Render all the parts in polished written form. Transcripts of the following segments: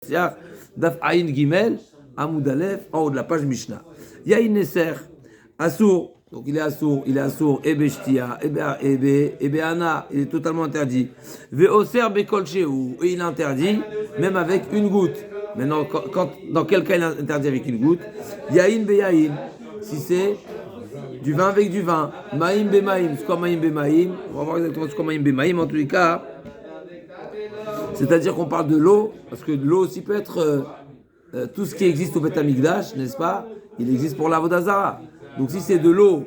Siach, Daf Aïn Gimel, Amoud Aleph, en haut de la page Mishnah. Yain Neser, Assour, donc il est Assour, Ebe Shtia, Ebe Ana, il est totalement interdit. Ve'oser Bekol Shehu, et il est interdit, même avec une goutte. Maintenant, dans quel cas il est interdit avec une goutte? Yain Be Yain, si c'est du vin avec du vin. Maïm Be Maïm, c'est quoi Maïm Be Maïm? On va voir exactement ce qu'est Maïm Be Maïm, en tous les cas. C'est-à-dire qu'on parle de l'eau, parce que l'eau aussi peut être tout ce qui existe au Beth Amikdash, n'est-ce pas? Il existe pour l'Avodah Zara. Donc si c'est de l'eau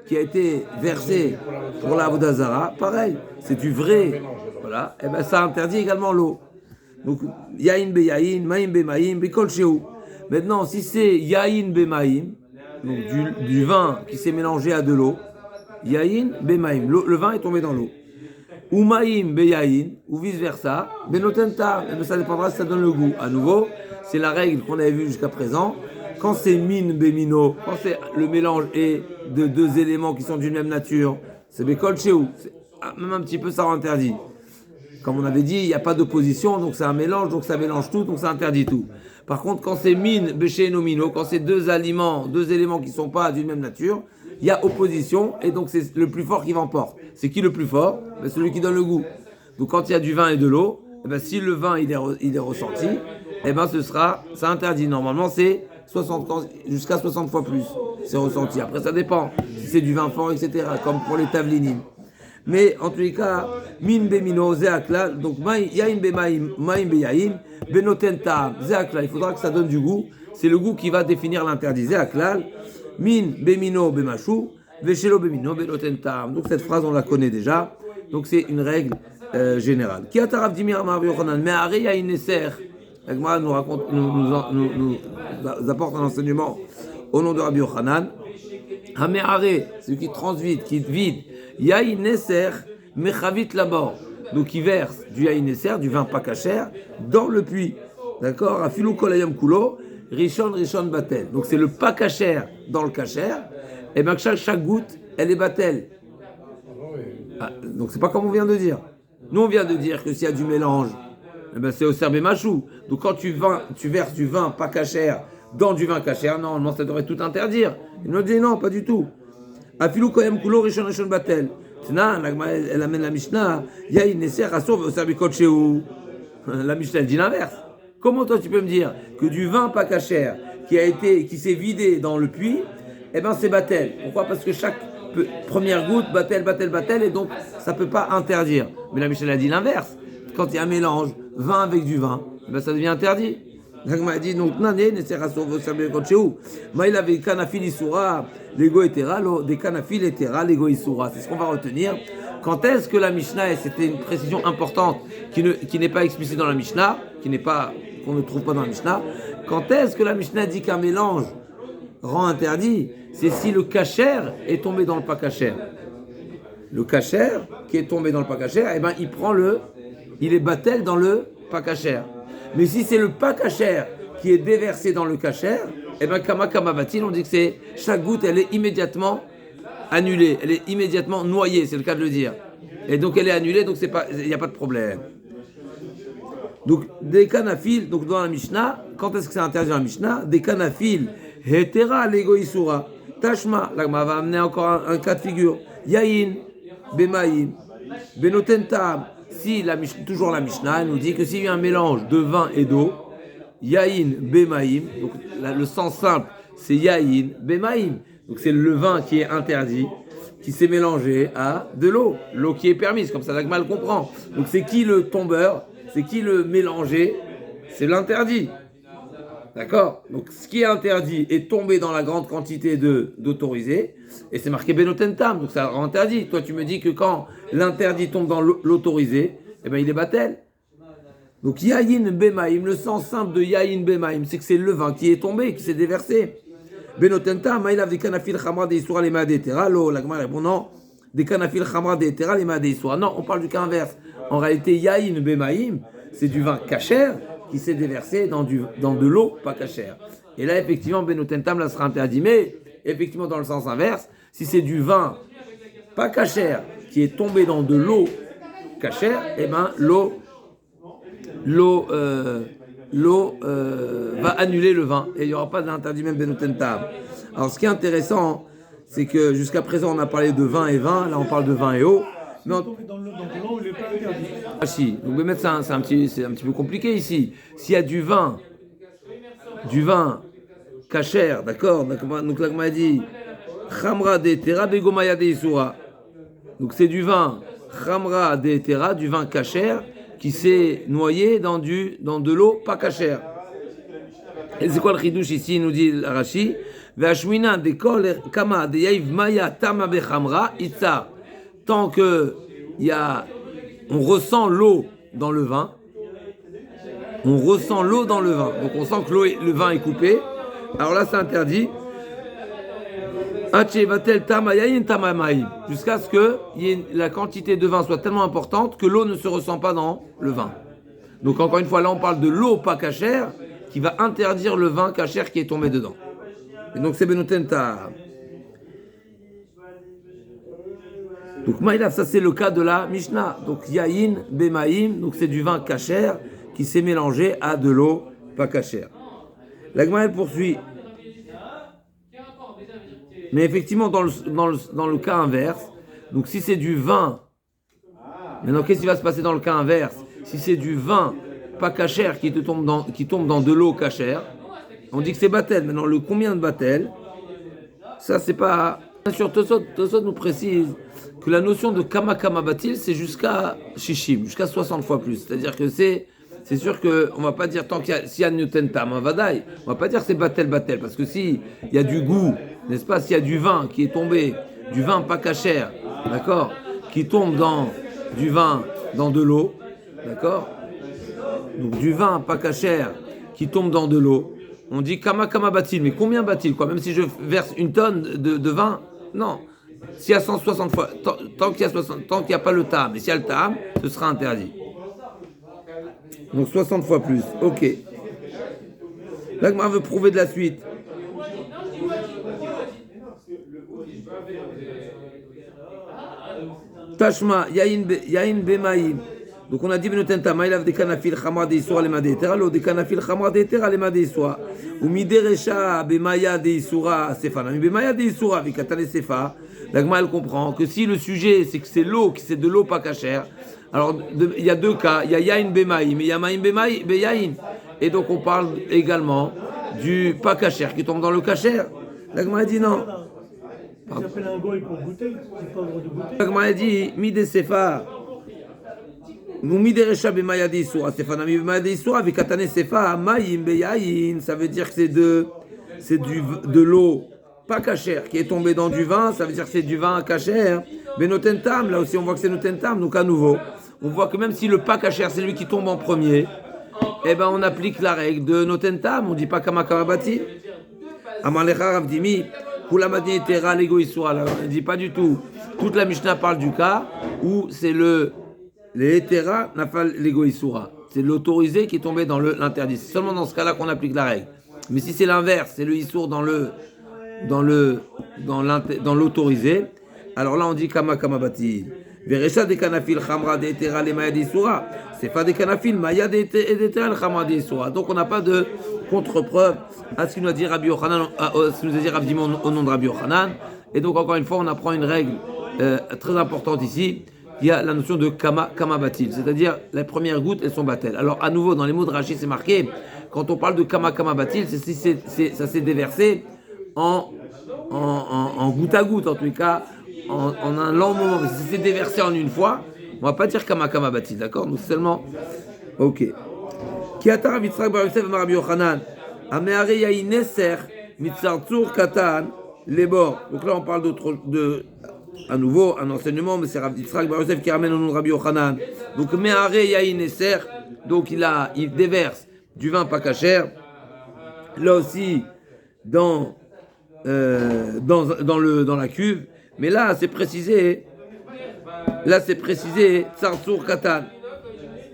qui a été versée pour l'Avodah Zara, pareil, c'est du vrai, voilà, et ben ça interdit également l'eau. Donc Yain be Yain, Maïm be Maïm, Bekol Shehu. Maintenant, si c'est Yain be Maïm, donc du vin qui s'est mélangé à de l'eau, Yain be Maïm, le vin est tombé dans l'eau. Ou maïm beyaïn, ou vice-versa, benotenta, mais ça dépendra si ça donne le goût. À nouveau, c'est la règle qu'on avait vue jusqu'à présent. Quand c'est min bemino, quand c'est le mélange et de deux éléments qui sont d'une même nature, c'est bekol chéou. Même un petit peu ça interdit. Comme on avait dit, il n'y a pas d'opposition, donc c'est un mélange, donc ça mélange tout, donc ça interdit tout. Par contre, quand c'est min bechénomino, quand c'est deux éléments qui ne sont pas d'une même nature, il y a opposition, et donc c'est le plus fort qui l'emporte. C'est qui le plus fort? Ben, celui qui donne le goût. Donc quand il y a du vin et de l'eau, ben, si le vin il est ressenti, ben, ça interdit. Normalement, c'est 60, jusqu'à 60 fois plus. C'est ressenti. Après, ça dépend. Si c'est du vin fort, etc., comme pour les tavlinim. Mais en tous les cas, min bemino, zeakla, donc yain be maim be yain, benotenta, zeakla, il faudra que ça donne du goût. C'est le goût qui va définir l'interdit. Zeakla, min bemino bemachou, veshelo bemino benotenta. Donc cette phrase, on la connaît déjà. Donc c'est une règle générale. Qui a taraf dimir amar yochanan, mais aré yain neser. L'Agmara nous apporte un enseignement au nom de Rabbi Yochanan. Hameharé, celui qui transvide, qui vide, Yaïn Neser, Mechavit Labor. Donc il verse du Yaïn Neser, du vin pas kasher, dans le puits. D'accord? Afilou Kolayam Kulo, Rishon Batel. Donc c'est le pas kasher dans le kasher, et bien chaque goutte, elle est batel. Ah, donc c'est pas comme on vient de dire. Nous on vient de dire que s'il y a du mélange, eh ben c'est au serbé machou. Donc quand tu verses du vin pas kasher dans du vin kasher, normalement ça devrait tout interdire. Il nous dit non, pas du tout. Afilou koyem kulo rishon batel. Elle amène la Mishnah. Yaïn neser asov au serbé kotchéou. La Mishnah elle dit l'inverse. Comment toi tu peux me dire que du vin pas kasher qui s'est vidé dans le puits, eh ben c'est batel. Pourquoi? Parce que chaque première goutte batel, et donc ça peut pas interdire. Mais la Mishnah a dit l'inverse. Quand il y a un mélange, vin avec du vin, ben ça devient interdit. L'Agma a dit donc nané ne sera sauvé au sabé quand chez où. Mais il avait kanafil isura, l'ego etera, des kanafil etera, l'ego isura. C'est ce qu'on va retenir. Quand est-ce que la Mishnah, et c'était une précision importante qui n'est pas explicite dans la Mishnah, qu'on ne trouve pas dans la Mishnah, quand est-ce que la Mishnah dit qu'un mélange rend interdit? C'est si le kasher est tombé dans le pas kasher. Le kasher qui est tombé dans le pas kasher, eh ben il est batel dans le pas kasher. Mais si c'est le pas kasher qui est déversé dans le kasher, eh bien, kama-kama-batil, on dit que c'est chaque goutte, elle est immédiatement annulée, elle est immédiatement noyée, c'est le cas de le dire. Et donc elle est annulée, donc il n'y a pas de problème. Donc des kanafil, donc dans la Mishnah, quand est-ce que c'est interdit dans la Mishnah? Des kanafil, hetera lego isura, tashma, là va amener encore un cas de figure, yaïn, bemaïm, benotentam. Si toujours la Mishnah nous dit que s'il y a un mélange de vin et d'eau, yaïn bemaïm, donc le sens simple c'est yaïn bemaïm, donc c'est le vin qui est interdit, qui s'est mélangé à de l'eau qui est permise, comme ça l'Agma le comprend. Donc c'est qui le tombeur, c'est qui le mélangé, c'est l'interdit. D'accord? Donc ce qui est interdit est tombé dans la grande quantité d'autorisé, et c'est marqué benotentam, donc ça rend interdit. Toi tu me dis que quand l'interdit tombe dans l'autorisé, eh ben il est batel. Donc yaïn bemaïm, le sens simple de yaïn bemaïm, c'est que c'est le vin qui est tombé, qui s'est déversé. Benotentam, maïlav des kanafil chamra des isura les maadetera, l'agma répond non, des kanafil chamra des etera les maadetera. Non, on parle du cas inverse. En réalité, yaïn bemaïm, c'est du vin kasher qui s'est déversé dans de l'eau pas kasher. Et là, effectivement, benotentam, là sera interdit. Mais, effectivement, dans le sens inverse, si c'est du vin pas kasher qui est tombé dans de l'eau kasher, eh ben, l'eau l'eau va annuler le vin et il n'y aura pas d'interdit même Benoten Tam. Alors ce qui est intéressant, c'est que jusqu'à présent on a parlé de vin et vin, là on parle de vin et eau. Mais donc l'eau, il n'est pas interdit. Ah si, donc mais c'est un petit peu compliqué ici. S'il y a du vin cachère, d'accord. Donc là, comme on a dit, Khamra de Tera Begomaya de Isura. Donc c'est du vin Khamra de Tera, du vin cachère, qui s'est noyé dans de l'eau pas cachère. Et c'est quoi le chidouche ici? Il nous dit Rashi. Ve'ashwina de kol kama de yaiv maya tama bechamra itza. Tant que on ressent l'eau dans le vin. On ressent l'eau dans le vin. Donc on sent que le vin est coupé. Alors là, c'est interdit. Jusqu'à ce que la quantité de vin soit tellement importante que l'eau ne se ressent pas dans le vin. Donc encore une fois, là on parle de l'eau pas cachère qui va interdire le vin cachère qui est tombé dedans. Et donc c'est Benoten Tahar. Donc Maïlav, ça c'est le cas de la Mishnah. Donc Yahin Bemaïm, donc c'est du vin cachère qui s'est mélangé à de l'eau pas cachère. La Gemara poursuit. Mais effectivement, dans le cas inverse, donc si c'est du vin, maintenant qu'est-ce qui va se passer dans le cas inverse? Si c'est du vin pas cachère qui tombe dans de l'eau cachère, on dit que c'est batel. Maintenant, le combien de batel, ça c'est pas... Bien sûr, Tosot nous précise que la notion de kama kama batil, c'est jusqu'à shishim, jusqu'à 60 fois plus. C'est-à-dire que c'est sûr qu'on va pas dire tant s'il y a Newton Tam, un vadaï, on va pas dire que c'est batel, parce que si il y a du goût, n'est-ce pas, s'il y a du vin qui est tombé, du vin pas cachère, d'accord, qui tombe dans du vin, dans de l'eau, d'accord, donc du vin pas cachère qui tombe dans de l'eau, on dit kama kama batil, mais combien batil, quoi, même si je verse une tonne de vin, non. S'il y a 160 fois, tant qu'il n'y a pas le tam, et s'il y a le tam, ce sera interdit. Donc 60 fois plus, ok. L'Agma veut prouver de la suite. Tashma, Yahin Bemaïm. Donc on a dit Benotenta, Maïlav de Kanafil Khamra de Isura Lema de Etera, lo de Kanafil Khamra de Etera Lema de Isura. Ou Miderecha Bemaya de Isura Sefa. Bemaya de Isura, Vikatane Sefa. L'Agma elle comprend que si le sujet c'est que c'est l'eau, que c'est de l'eau pas cachère, alors il y a deux cas, il y a Yahin Bemaïm et il y a Maïm Beyahin. Et donc on parle également du pas cachère qui tombe dans le cachère. L'Agma a dit non. Ça s'appelle un goy pour goûter, c'est pas le droit de goûter. L'Agma a dit Mide Sefa. Ça veut dire que c'est de l'eau pas cachère qui est tombée dans du vin, ça veut dire que c'est du vin cachère. Mais notentam, là aussi on voit que c'est notentam, donc à nouveau, on voit que même si le pas cachère c'est lui qui tombe en premier, eh ben on applique la règle de notentam, on dit pas kama kamabati. Amalecha Ravdimi, Kulamadni Tera Lego Isura, on ne dit pas du tout. Toute la Mishnah parle du cas où c'est les Etera Nafal Lego Isura. C'est l'autorisé qui est tombé dans l'interdit. C'est seulement dans ce cas-là qu'on applique la règle. Mais si c'est l'inverse, c'est le Issour dans l'autorisé, alors là on dit Kama Kamabati. Veresha de Kanafil Khamra de Etera le Maya de Isura. C'est pas des Kanafil Maya de Etera le Khamra de Isura. Donc on n'a pas de contre-preuve à ce qu'il nous a dit Rabbi Yochanan, ce qu'il nous a dit Rav Dimon au nom de Rabbi Yochanan. Et donc encore une fois on apprend une règle très importante ici. Il y a la notion de kama batil, c'est-à-dire les premières gouttes elles sont batel. Alors à nouveau dans les mots de Rashi c'est marqué quand on parle de kama batil, ça s'est déversé en goutte à goutte en tous les cas en un long moment. Mais si c'est déversé en une fois, on va pas dire kama batil, d'accord? Donc seulement ok. Ki atar Yitzchak bar Yosef Rabbi Yochanan ameare yain neser mitzartzur katan lebor. Donc là on parle à nouveau, un enseignement, mais c'est Rav Yitzchak bar Yosef qui ramène au nom de Rabbi Yochanan. Donc, Me'are Yahin Eser, donc il déverse du vin pas cachère. Là aussi, dans la cuve. Mais là, c'est précisé Tsartsour Katan.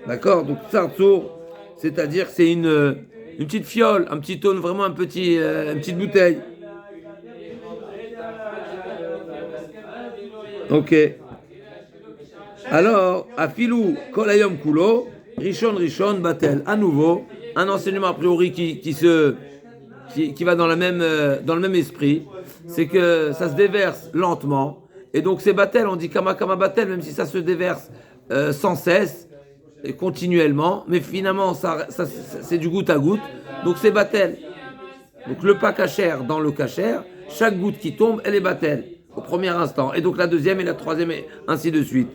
D'accord? Donc, Tsartsour, c'est-à-dire, c'est une petite fiole, un petit tonne, vraiment une petite bouteille. Ok. Alors, Afilou Kolayom Kulo, Rishon Batel. À nouveau, un enseignement a priori qui va dans le même esprit, c'est que ça se déverse lentement, et donc c'est batel, on dit kama kama batel, même si ça se déverse sans cesse, et continuellement, mais finalement c'est du goutte à goutte, donc c'est batel. Donc le pas cachère dans le cachère, chaque goutte qui tombe, elle est batel, au premier instant, et donc la deuxième et la troisième, et ainsi de suite.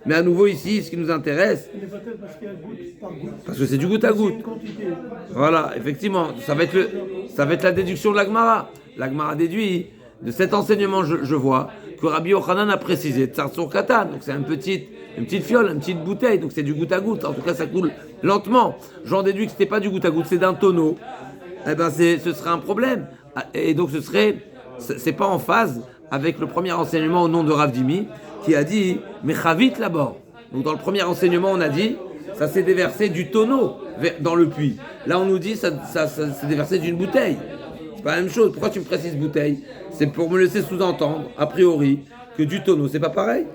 Mais à nouveau ici, ce qui nous intéresse, Elle est battelle parce qu'il y a goutte par goutte. parce que c'est du goutte à C'est goutte. une quantité. Voilà, effectivement, ça va être la déduction de l'Agmara. L'Agmara déduit de cet enseignement, je vois que Rabbi Yochanan a précisé Tsarsur Katan, donc c'est une petite fiole, une petite bouteille, donc c'est du goutte à goutte. En tout cas, ça coule lentement. J'en déduis que c'était pas du goutte à goutte, c'est d'un tonneau. Eh ben, ce serait un problème. Et donc, c'est pas en phase avec le premier enseignement au nom de Rav Dimi qui a dit Mechavit là-bas. Donc, dans le premier enseignement, on a dit ça s'est déversé du tonneau dans le puits. Là, on nous dit ça s'est déversé d'une bouteille. C'est pas la même chose. Pourquoi tu me précises bouteille? C'est pour me laisser sous-entendre, a priori, que du tonneau, c'est pas pareil.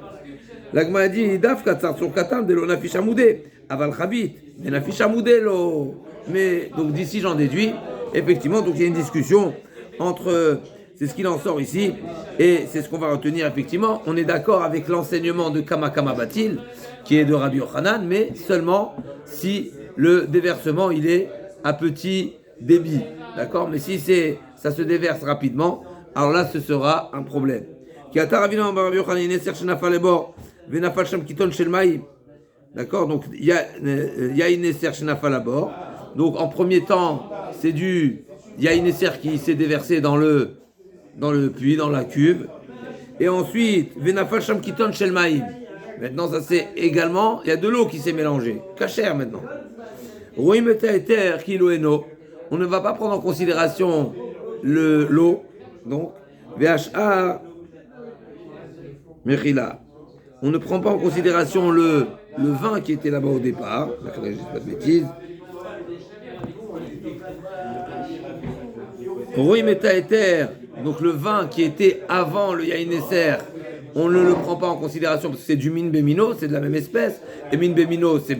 L'Agma a dit Daf katsar sur katam de lo nafish amoudé. Aval chabit. Mais nafish amoudé lo. Mais, donc d'ici, j'en déduis, effectivement, donc il y a une discussion entre. C'est ce qu'il en sort ici, et c'est ce qu'on va retenir effectivement. On est d'accord avec l'enseignement de Kama Kama Batil, qui est de Rabbi Yochanan, mais seulement si le déversement il est à petit débit, d'accord? Mais si ça se déverse rapidement, alors là ce sera un problème. D'accord? Donc il y a une Esser Shenafal à bord. Donc en premier temps, il y a une Esser qui s'est déversée dans le puits, dans la cuve. Et ensuite, Venafal Sham Kiton Shel Maïm. Maintenant, ça c'est également, il y a de l'eau qui s'est mélangée. Kacher maintenant. Roim et Eter Kilo Eno. On ne va pas prendre en considération l'eau. Donc, VHA Mechila. On ne prend pas en considération le vin qui était là-bas au départ. Je ne dis pas de bêtises. Roim et Eter. Donc le vin qui était avant le Yain Esser, on ne le prend pas en considération parce que c'est du Min Bemino, c'est de la même espèce. Et Min Bemino, c'est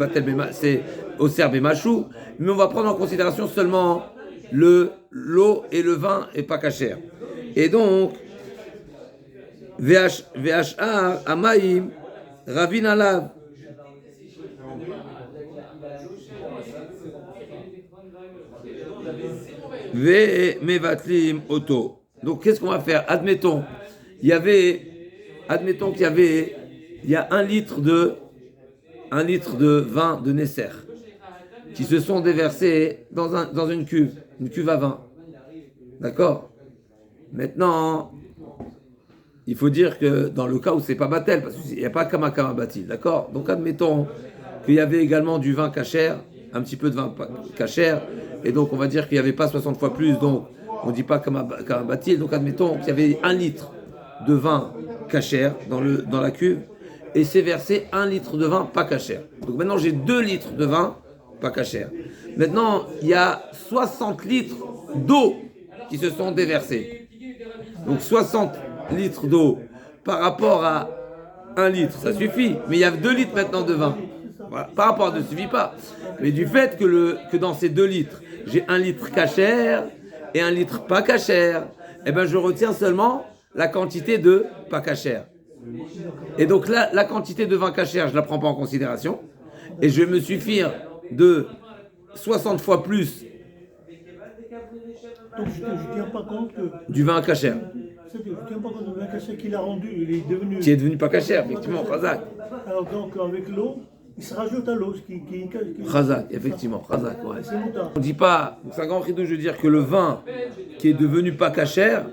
Oser Bemachou. Mais on va prendre en considération seulement l'eau et le vin et pas cachère. Et donc, VHA, Amaïm, Ravin Alav. Mevatlim Oto. Donc, qu'est-ce qu'on va faire? Admettons qu'il y a 1 litre de vin de Nesser qui se sont déversés dans une cuve à vin. D'accord? Maintenant, il faut dire que dans le cas où c'est pas batel, parce qu'il n'y a pas kama kama batil, d'accord? Donc, admettons qu'il y avait également du vin cachère, un petit peu de vin cachère, et donc on va dire qu'il n'y avait pas 60 fois plus, donc on ne dit pas comme un batil, donc admettons qu'il y avait 1 litre de vin cachère dans la cuve, et c'est versé 1 litre de vin pas cachère. Donc maintenant j'ai 2 litres de vin pas cachère. Maintenant il y a 60 litres d'eau qui se sont déversés. Donc 60 litres d'eau par rapport à 1 litre, ça suffit, mais il y a 2 litres maintenant de vin. Voilà. Par rapport à ne suffit pas. Mais du fait que dans ces 2 litres, j'ai 1 litre cachère et 1 litre pas cachère, eh ben je retiens seulement la quantité de pas cachère. Et donc là, la quantité de vin cachère, je ne la prends pas en considération. Et je vais me suffire de 60 fois plus Donc je ne tiens pas compte que. du vin cachère. Je ne tiens pas compte du vin cachère qu'il a rendu. Il est devenu. Qui est devenu pas cachère, effectivement, Khazak. Alors donc avec l'eau, il se rajoute à l'eau, ce qui Khazak, effectivement, Khazak, ouais. C'est longtemps. On ne dit pas, c'est un grand ridou, je veux dire que le vin qui est devenu pas cachère,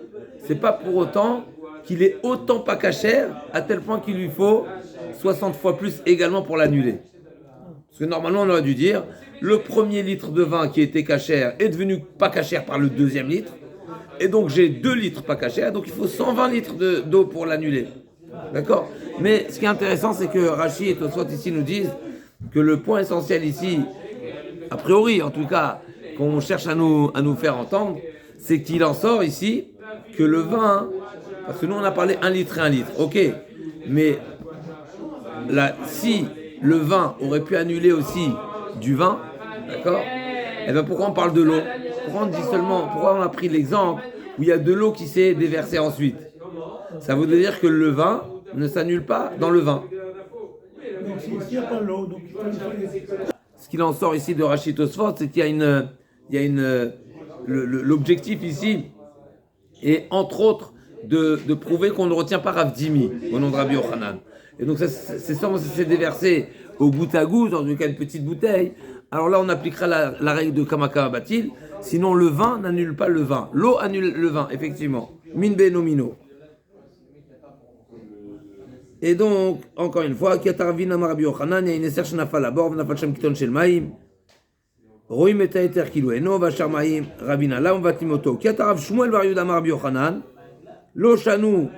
c'est pas pour autant qu'il est autant pas cachère à tel point qu'il lui faut 60 fois plus également pour l'annuler. Parce que normalement on aurait dû dire le premier litre de vin qui était cachère est devenu pas cachère par le deuxième litre, et donc j'ai 2 litres pas cachère, donc il faut 120 litres d'eau pour l'annuler. D'accord? Mais ce qui est intéressant, c'est que Rashi et Tosfot ici nous disent que le point essentiel ici, a priori en tout cas, qu'on cherche à nous faire entendre, c'est qu'il en sort ici que le vin, parce que nous on a parlé 1 litre et 1 litre, ok, mais là, si le vin aurait pu annuler aussi du vin, d'accord, Eh bien, pourquoi on parle de l'eau? Pourquoi on dit seulement, pourquoi on a pris l'exemple où il y a de l'eau qui s'est déversée ensuite? Ça veut dire que le vin ne s'annule pas dans le vin. Donc s'il n'y a pas l'eau, donc il faut nettoyer. Ce qu'il en sort ici de Rachid Tosfot, c'est qu'il y a l'objectif ici est entre autres de prouver qu'on ne retient pas Rav Dimi au nom de Rabbi Yochanan. Et donc c'est seulement si c'est déversé au goutte à goutte, dans une petite bouteille. Alors là, on appliquera la règle de Kamaka Batil. Sinon, le vin n'annule pas le vin. L'eau annule le vin, effectivement. Min beno mino. Et donc, encore une fois, Kiatarvin Amar Rabbi Yochanan, il y a une esser shenafal abor, v'nafal sham kiton shel maim. Roim et taeter kilu eno, v'ashar maim, Rabina lam vatimoto. Kiatarav Shmuel bar Yehuda Amar Rabbi Yochanan, lo shanu,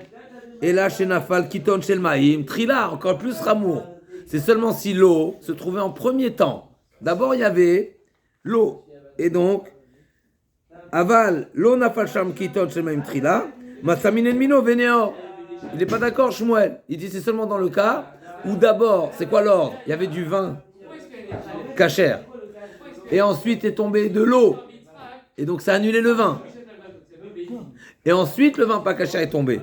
et là shenafal kiton shel maim. Trila, encore plus ramour. C'est seulement si l'eau se trouvait en premier temps. D'abord, il y avait l'eau. Et donc, aval, lo nafal sham kiton shel maim trila, masaminen mino veneo. Il n'est pas d'accord, Shmuel. Il dit c'est seulement dans le cas où d'abord, c'est quoi l'ordre? Il y avait du vin kasher. Et ensuite est tombé de l'eau. Et donc ça a annulé le vin. Et ensuite le vin pas kasher est tombé.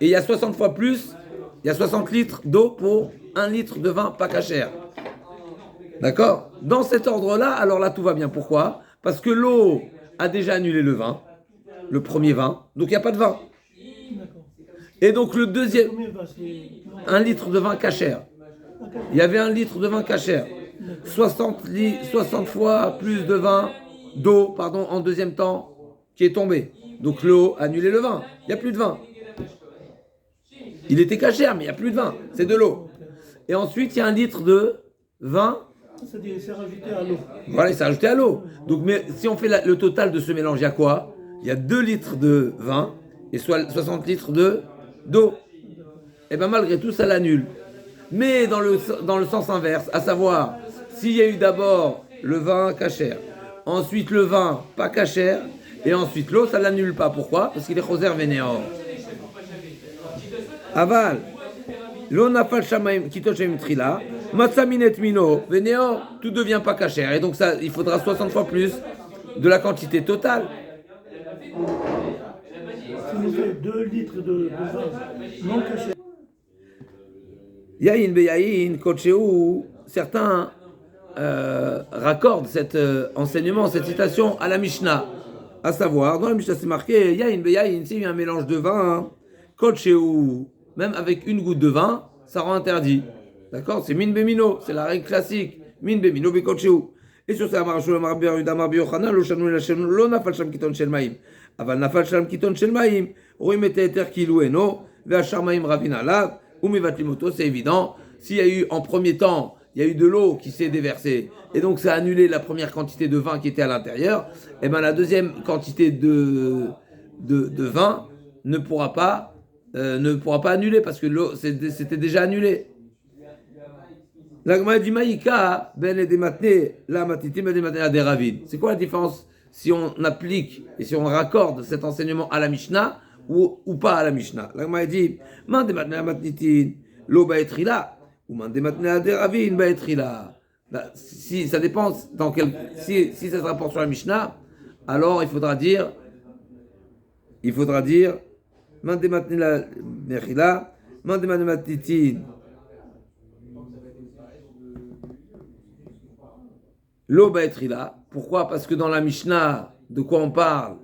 Et il y a 60 fois plus, il y a 60 litres d'eau pour 1 litre de vin pas kasher. D'accord? Dans cet ordre-là, alors là tout va bien. Pourquoi? Parce que l'eau a déjà annulé le vin, le premier vin. Donc il n'y a pas de vin. Et donc le deuxième, 1 litre de vin kasher. Il y avait 1 litre de vin kasher. 60 fois plus de vin, d'eau, en deuxième temps, qui est tombé. Donc l'eau a annulé le vin. Il n'y a plus de vin. Il était kasher, mais il n'y a plus de vin. C'est de l'eau. Et ensuite, il y a 1 litre de vin. C'est-à-dire, il s'est rajouté à l'eau. Voilà, il s'est rajouté à l'eau. Donc, mais si on fait le total de ce mélange, il y a quoi? Il y a 2 litres de vin et 60 litres d'eau. Et bien malgré tout, ça l'annule. Mais dans le sens inverse, à savoir, s'il y a eu d'abord le vin kasher, ensuite le vin pas kasher, et ensuite l'eau, ça l'annule pas. Pourquoi? Parce qu'il est choser vénéor. Aval, l'eau n'a pas le shamaim, kitoshem trila, matsaminet mino, vénéor, tout devient pas kasher. Et donc ça, il faudra 60 fois plus de la quantité totale. Si vous faites 2 litres de vin non caché. Yahin beyahin, kotchéou, certains raccordent cet enseignement, cette citation à la Mishnah. À savoir, dans la Mishnah c'est marqué Yahin beyahin, s'il y a un mélange de vin, kotchéou, même avec une goutte de vin, ça rend interdit. D'accord? C'est min bemino, c'est la règle classique. Min bemino be kotchéou. Et sur ça, Amarashou Amar Bi Yochanan, lo shanu la shanu, lo nafal sham kiton shel maim. אבל נפל שם קיטון של מים, רואים את היתר כאילו אינו, והשאר מים רבים עליו, ומבטלים אותו, c'est évident. S'il y a eu en premier temps, il y a eu de l'eau qui s'est déversée, et donc ça a annulé la première quantité de vin qui était à l'intérieur, et bien la deuxième quantité de vin ne pourra pas annuler, parce que l'eau c'était déjà annulé. L'agma dit Maïka, ben et dematne, la matitim, ben dematne, des ravines. C'est quoi la différence si on applique et si on raccorde cet enseignement à la Mishnah ou pas à la Mishnah? L'agma dit Man dematne, la matitin, l'eau baetrila, ou man dematne, des ravines, baetrila. Si ça dépend dans quel. Si ça se rapporte sur la Mishnah, alors il faudra dire Man dematne, la mechila, man dematne, la matitin. L'eau baetrila. Pourquoi? Parce que dans la Mishnah, de quoi on parle?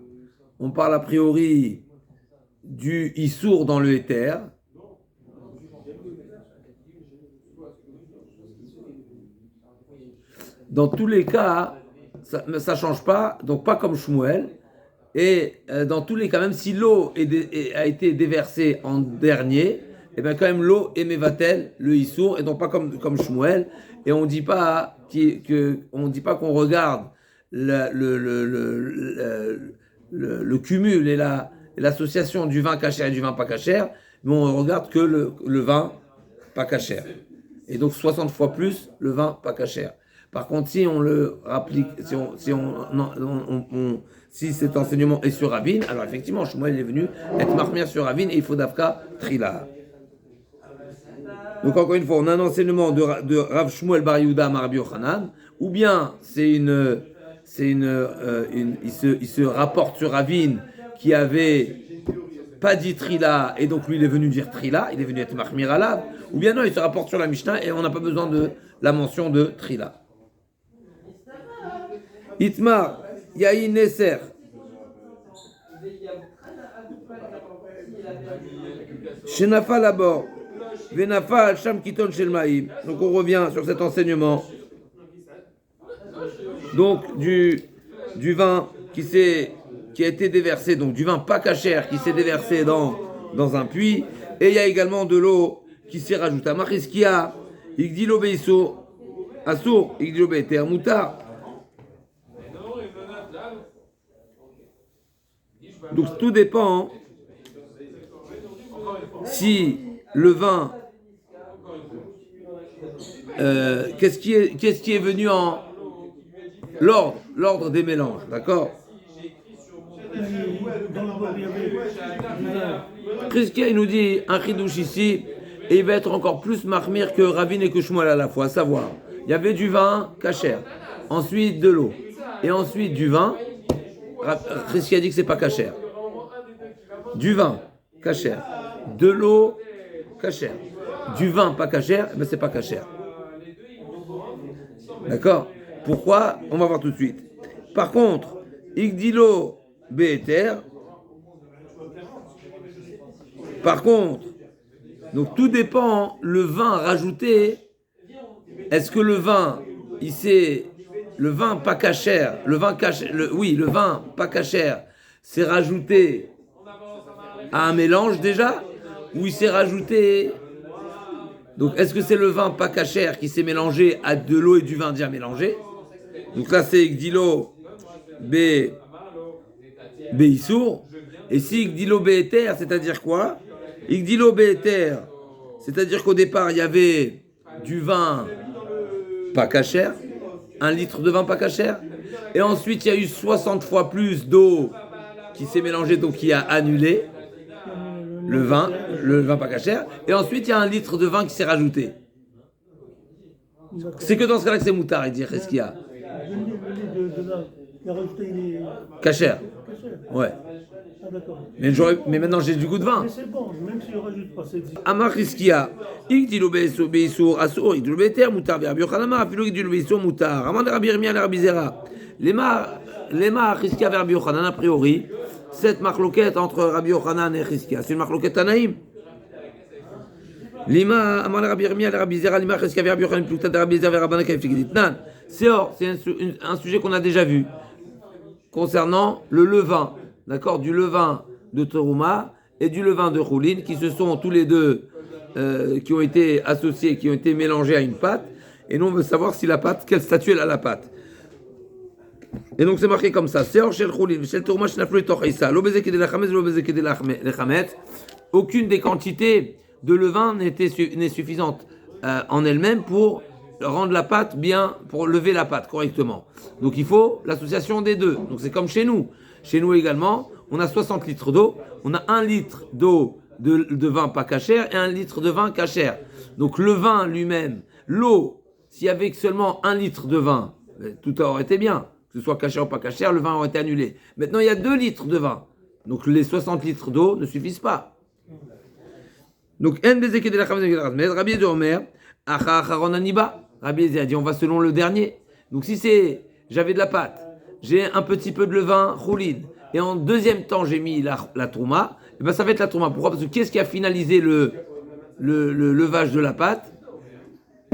On parle a priori du issour dans le éther. Dans tous les cas, ça ne change pas, donc pas comme Shmuel. Et dans tous les cas, même si l'eau a été déversée en dernier, et bien quand même l'eau émevatel le issour, et donc pas comme Shmuel. Et on ne dit pas qu'on regarde le cumul et l'association du vin kasher et du vin pas kasher, mais on regarde que le vin pas kasher. Et donc 60 fois plus le vin pas kasher. Par contre, si on le rapplique, si cet enseignement est sur Ravine, alors effectivement, Shmuel est venu être marmir sur Ravine et il faut d'Afka Trila. Donc encore une fois, on a un enseignement de Rav Shmuel bar Yehuda Amar Rabbi Yochanan, ou bien c'est il se rapporte sur Ravine qui avait pas dit Trila, et donc lui il est venu dire Trila, il est venu être Mahmir Alav, ou bien non, il se rapporte sur la Mishnah et on n'a pas besoin de la mention de Trila. Itmar, Yahin Neser. Shenafa Labor, Venafa Al-Sham Kiton Shelmaïm. Donc on revient sur cet enseignement. Donc du vin qui a été déversé, donc du vin pas cachère qui s'est déversé dans un puits, et il y a également de l'eau qui s'est rajoutée. Mariskia, Igdilo Beiso, Assour, Igdilo Beiter, Moutar. Donc tout dépend si le vin, qu'est-ce qui est venu en l'ordre des mélanges, d'accord? Christia, il nous dit un chidouche ici, et il va être encore plus marmire que Ravine et que Shmuel à la fois, à savoir, il y avait du vin cachère, ensuite de l'eau, et ensuite du vin. Christia dit que c'est pas cachère. Du vin cachère, de l'eau cachère, du vin pas cachère, mais c'est pas cachère. D'accord? Pourquoi? On va voir tout de suite. Par contre, Igdilo Be'eter. Par contre, donc tout dépend, le vin rajouté, est-ce que le vin pas cachère, le vin pas cachère, c'est rajouté à un mélange déjà, ou il s'est rajouté. Donc est-ce que c'est le vin pas cachère qui s'est mélangé à de l'eau et du vin déjà mélangé? Donc là c'est Igdilo Beisour. Et si Igdilo Be'eter, c'est-à-dire quoi? Igdilo Be'eter, c'est-à-dire qu'au départ il y avait du vin pas cachère, 1 litre de vin pas cachère, et ensuite il y a eu 60 fois plus d'eau qui s'est mélangée, donc qui a annulé le vin pas cachère, et ensuite il y a 1 litre de vin qui s'est rajouté. C'est que dans ce cas-là que c'est moutard, il dit qu'est-ce qu'il y a? Cachère. Ouais. Mais maintenant j'ai du goût de vin. Mais c'est bon, même si je rajoute pas, c'est Amar Riskia, Igdilo Beisour, Assour, Igdilo Be'eter, Moutar, Rabbi Yochanan, Afilo Igdilo Beisour, Moutar. Amand Rabbi Yirmiyah, Rabbi Zera. Lema Riskia vers Rabbi Yochanan, a priori, cette marloquette entre Rabbi Yochanan et Riskia, c'est une marloquette Tanaïm. Lima, Amand Rabbi Yirmiyah, Rabbi Zera, Lima Riskia vers Rabbi Yochanan, Plutat, Rabbi Zera, Rabbanan, Kaifigidit. Nan, c'est un sujet qu'on a déjà vu concernant le levain. D'accord, du levain de Terouma et du levain de Choulin, qui se sont tous les deux, qui ont été associés, qui ont été mélangés à une pâte, et nous on veut savoir si la pâte, quel statut elle a la pâte. Et donc c'est marqué comme ça, Seor shel Choulin, shel Terouma shenaflu etoch Issa, lo beze kedei lachametz, lo beze kedei lachametz. Aucune des quantités de levain n'est suffisante en elle-même pour rendre la pâte bien, pour lever la pâte correctement. Donc il faut l'association des deux. Donc c'est comme chez nous. Chez nous également, on a 60 litres d'eau, on a 1 litre d'eau de vin pas cachère et 1 litre de vin cachère. Donc le vin lui-même, l'eau, s'il y avait seulement 1 litre de vin, tout aurait été bien. Que ce soit cachère ou pas cachère, le vin aurait été annulé. Maintenant, il y a 2 litres de vin. Donc les 60 litres d'eau ne suffisent pas. Donc, Rabbi Eliezer Omer, Rabbi Eliezer a dit on va selon le dernier. Donc si j'avais de la pâte, j'ai un petit peu de levain Choulin, et en deuxième temps j'ai mis la trouma, et ben ça va être la trouma. Pourquoi? Parce que qu'est-ce qui a finalisé le levage de la pâte?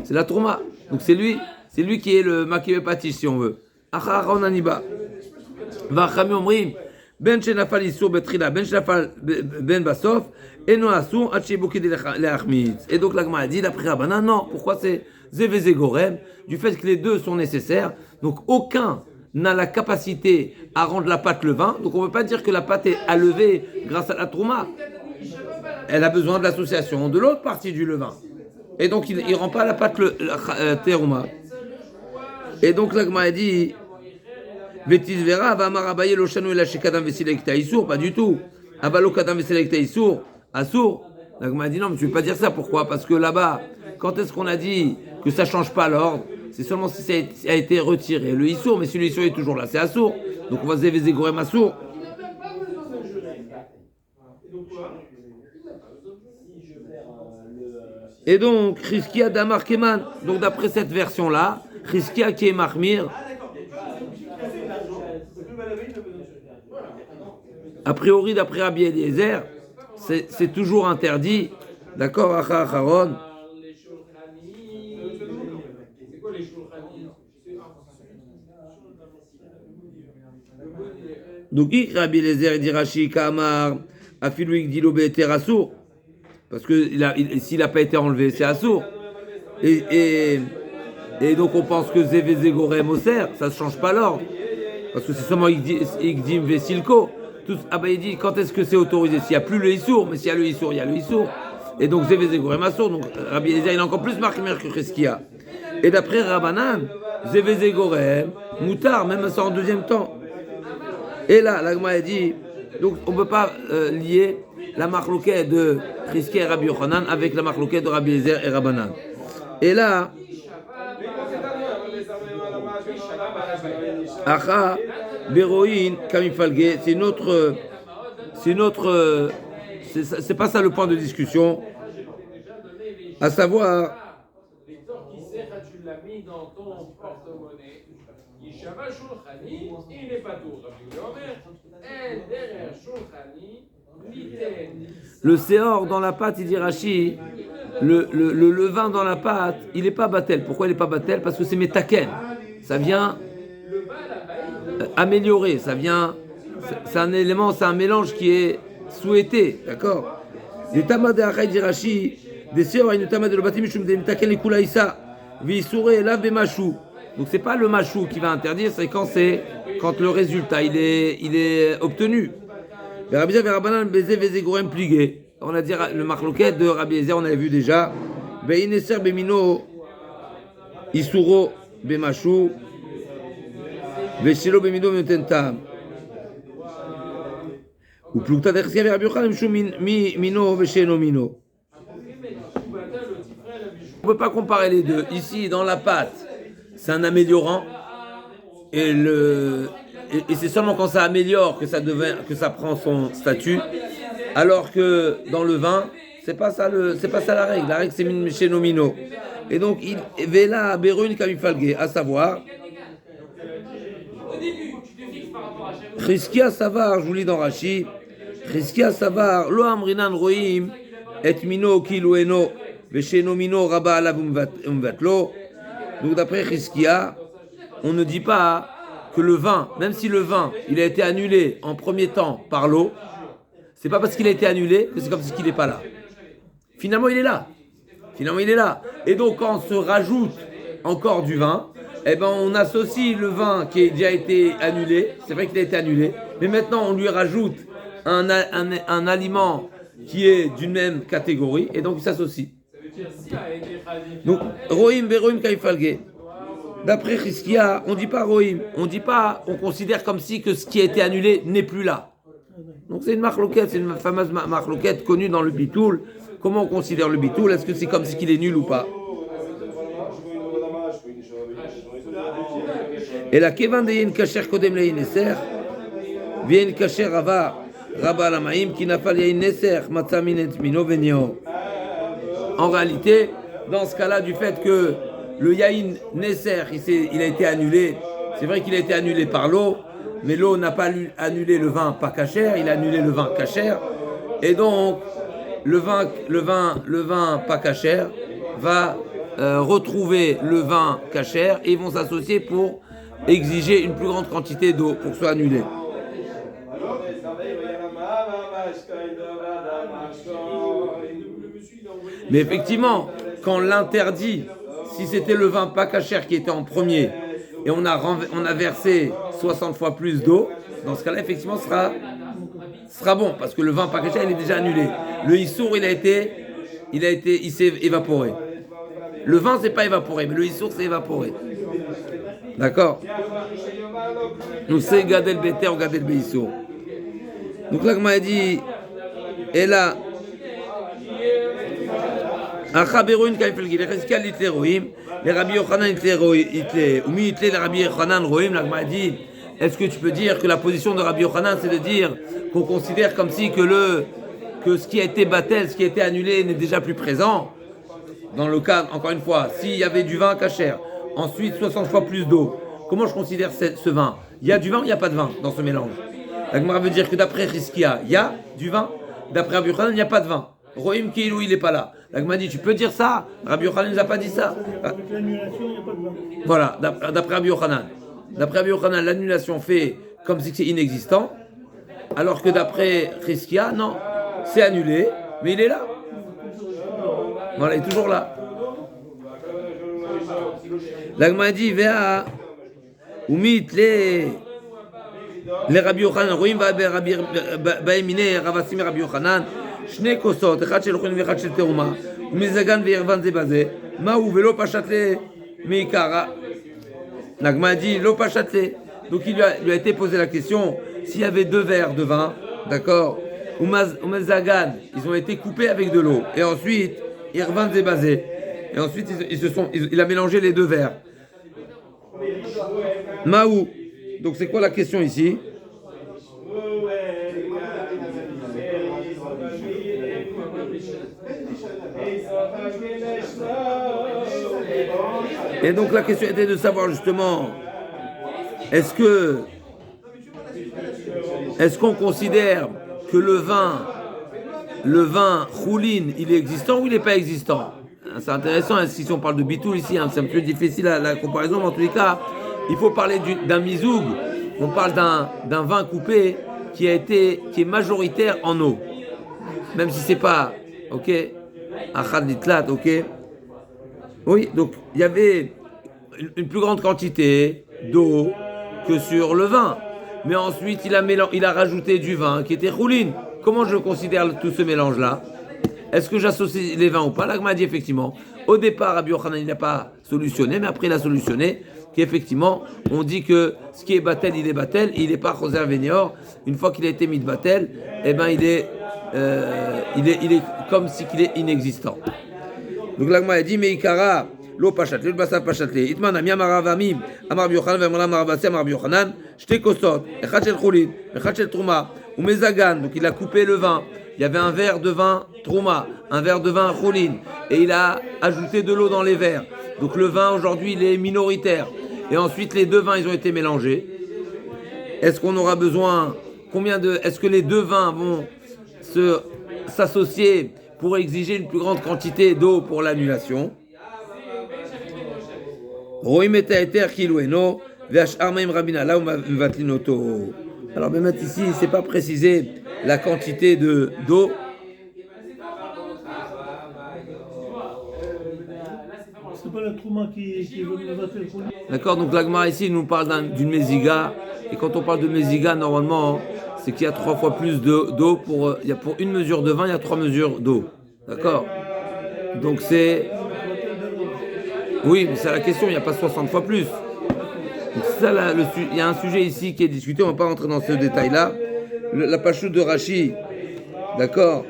C'est la trouma. Donc c'est lui qui est le makivé patish si on veut. Acharon aniba. Vachami omrim ben shenafal isur betrila ben shenafal ben basof eno asur ad sheiboki de leachmitz. Et donc la Gemara a dit d'après Rabbanan non. Pourquoi c'est zeveze gorem, du fait que les deux sont nécessaires. Donc aucun n'a la capacité à rendre la pâte levain. Donc on ne peut pas dire que la pâte est à lever grâce à la trouma. Elle a besoin de l'association de l'autre partie du levain. Et donc il ne rend pas la pâte terouma. Et donc la Gemara a dit Vetisvera va marabaye lo shanu ela shekadam vesilekta isur, pas du tout. Avalo kadam vesilekta isur, asur. La Gemara a dit non, mais tu ne peux pas dire ça. Pourquoi? Parce que là-bas, quand est-ce qu'on a dit que ça ne change pas l'ordre? c'est seulement si ça a été retiré le Issour, mais si le Issour est toujours là, c'est Assour. Donc on va Zévézé Gorem Assour. Et donc, Chizkia Damar Keman. Donc d'après cette version-là, Chizkia qui est Mahmir. A priori, d'après Rabbi Eliezer, c'est toujours interdit. D'accord, Acha Acharon. Donc, Rabbi Eliezer dit Rashi Kamar, Afilou Igdilo Be'eter Assour. Parce que s'il n'a pas été enlevé, c'est Assour. Et donc, on pense que Zévézé Gorem Oser, ça ne change pas l'ordre. Parce que c'est seulement Igdim Vesilko. Il dit quand est-ce que c'est autorisé? S'il n'y a plus le Issour, mais s'il y a le Issour, il y a le Issour. Et donc Zévézé Gorem Assour. Donc Rabbi Eliezer, il est encore plus marqué que Chizkia. Et d'après Rabbanan, Zévézé Gorem, Moutar, même ça en deuxième temps. Et là, l'Agma dit, donc on ne peut pas lier la marloquette de Chizkia et Rabbi Yochanan avec la marloquette de Rabbi Eliezer et Rabbanan. Et là, Acha Beroïn Kamifalge, c'est pas ça le point de discussion, à savoir le séor dans la pâte, il dit Rashi, le levain dans la pâte, il n'est pas batel. Pourquoi il n'est pas batel? Parce que c'est metaken. Ça vient améliorer, c'est un élément, c'est un mélange qui est souhaité, d'accord? Des tamad de Achai dit Rashi, des séor une tamad de l'obatim mishum de metaken les kulaïsa, vi-souré la bemachou. Donc c'est pas le machou qui va interdire, c'est quand le résultat il est obtenu. Rabbi Eliezer Rabbanan Bezé Vezé Gorem Pligé. On a dit le marloquet de Rabbi Eliezer, on avait vu déjà. Beineser Bemino Isuro Bemachou Veshelo Bemido Metentam. Ou Plukta Dersia vers Rabbi Yochanan Mishum Mino Vesheno Mino. On ne peut pas comparer les deux. Ici, dans la pâte, c'est un améliorant. Et c'est seulement quand ça améliore que ça prend son statut, alors que dans le vin, c'est pas ça la règle. La règle c'est chez nomino. Et donc il vela berun kamifalge, à savoir Chizkia savar, je vous lis dans Rashi, Chizkia savar lo amrinan roim et mino kilueno vesheno mino raba alav umvatlo. Donc d'après Chizkia, on ne dit pas que le vin, même si le vin, il a été annulé en premier temps par l'eau, c'est pas parce qu'il a été annulé que c'est comme si il n'est pas là. Finalement, il est là. Et donc, quand on se rajoute encore du vin, eh ben, on associe le vin qui a déjà été annulé. C'est vrai qu'il a été annulé, mais maintenant, on lui rajoute un aliment qui est d'une même catégorie, et donc il s'associe. Donc, Roim, Beroim, Kaifalge. D'après Chizkia, on ne dit pas Rohim, on considère comme si que ce qui a été annulé n'est plus là. Donc c'est une marloquette, c'est une fameuse marloquette connue dans le bitoul. Comment on considère le bitoul? Est-ce que c'est comme si qu'il est nul ou pas? Et la kevan de yen kacher kodem le neser, vient kacher rava lamaim qui n'a pas yen neser matzamin mino venio. En réalité, dans ce cas-là, du fait que le yaïn Nesser, il a été annulé. C'est vrai qu'il a été annulé par l'eau, mais l'eau n'a pas annulé le vin pas cachère, il a annulé le vin cachère. Et donc, le vin pas cachère va retrouver le vin cachère et ils vont s'associer pour exiger une plus grande quantité d'eau pour que ce soit annulé. Mais effectivement, quand l'interdit, si c'était le vin pas cachère qui était en premier et on a versé 60 fois plus d'eau, dans ce cas-là, effectivement, sera bon parce que le vin pas cachère, il est déjà annulé. Le issour, il s'est évaporé. Le vin, c'est pas évaporé, mais le issour, s'est évaporé. D'accord? Donc c'est gadel beter ou gadel beissour. Donc là, comme a dit, et là, Achaberoin kaifel gil. Cheskia litle roim. Les Rabbi Yochanan litle. Ou mi litle les Rabbi Yochanan roim. La Gemara dit, est-ce que tu peux dire que la position de Rabbi Yochanan, c'est de dire qu'on considère comme si que ce qui a été batel, ce qui a été annulé n'est déjà plus présent? Dans le cas, encore une fois, s'il y avait du vin cachère, ensuite 60 fois plus d'eau, comment je considère ce vin? Il y a du vin ou il n'y a pas de vin dans ce mélange? La Gemara veut dire que d'après Cheskia, il y a du vin. D'après Rabbi Yochanan, il n'y a pas de vin. Rohim Keilou, il n'est pas là. La Gemara dit, tu peux dire ça? Rabbi Yochanan ne nous a pas dit ça. Avec l'annulation, il n'y a pas de vin. Voilà, d'après Rabbi Yochanan. D'après Rabbi Yochanan, l'annulation fait comme si c'est inexistant, alors que d'après Cheskia, non, c'est annulé, mais il est là. Voilà, il est toujours là. La Gemara dit, Vea, Umit, les Rabbi Yochanan, Roim va Baemine, Ravassim Rabbi Yochanan, Shne Kosot, Echad shel Chonin v'Echad shel Teruma, Umizagan ve'Irvan zebazé, Maou velo pachatle meikara. La Gemara dit, Lo pachatle. Donc il lui a été posé la question, s'il y avait 2 verres de vin, d'accord, Umizagan, ils ont été coupés avec de l'eau, et ensuite, Irvan zebazé, et ensuite il a mélangé les 2 verres. Maou. Donc c'est quoi la question ici? Et donc la question était de savoir justement, est-ce qu'on considère que le vin choulin, il est existant ou il n'est pas existant? C'est intéressant, si on parle de bitoul ici, c'est un peu difficile la comparaison, mais en tous les cas, il faut parler d'un mizoug. On parle d'un vin coupé qui est majoritaire en eau, même si c'est pas, ok, achad litlat, ok. Oui, donc il y avait une plus grande quantité d'eau que sur le vin, mais ensuite il a rajouté du vin qui était choulin. Comment je considère tout ce mélange-là? Est-ce que j'associe les vins ou pas? La Gemara dit effectivement. Au départ, Rabbi Yochanan il n'a pas solutionné, mais après il a solutionné. Qu'effectivement, on dit que ce qui est batel, il est batel, il n'est pas choser vénéor. Une fois qu'il a été mis de batel, eh ben il est comme si qu'il est inexistant. Donc la Gemara dit, mais Ikara, lo pachatle, le basa pachatle, itman amia maravamim, amar biochanan, vemona maravasi, amar biochanan, shte kosot, echad shel choulin, echad shel trouma, ou mezagan, donc il a coupé le vin. Il y avait un verre de vin trouma, un verre de vin choulin, et il a ajouté de l'eau dans les verres. Donc le vin aujourd'hui il est minoritaire. Et ensuite les 2 vins ils ont été mélangés. Est-ce qu'on aura besoin est-ce que les 2 vins vont s'associer pour exiger une plus grande quantité d'eau pour l'annulation? Roim et eter kilueno ve'ashar meim rabina là où mevatlinoto. Alors même ici c'est pas précisé la quantité d'eau. C'est pas la trouma qui veut me battre le choulin. D'accord, donc l'agma ici nous parle d'une méziga, et quand on parle de méziga, normalement, c'est qu'il y a 3 fois plus d'eau pour une mesure de vin, il y a 3 mesures d'eau. D'accord? Donc c'est... Oui, mais c'est la question, il n'y a pas 60 fois plus. Donc c'est ça, il y a un sujet ici qui est discuté, on ne va pas rentrer dans ce détail-là. La pachoute de Rashi, d'accord,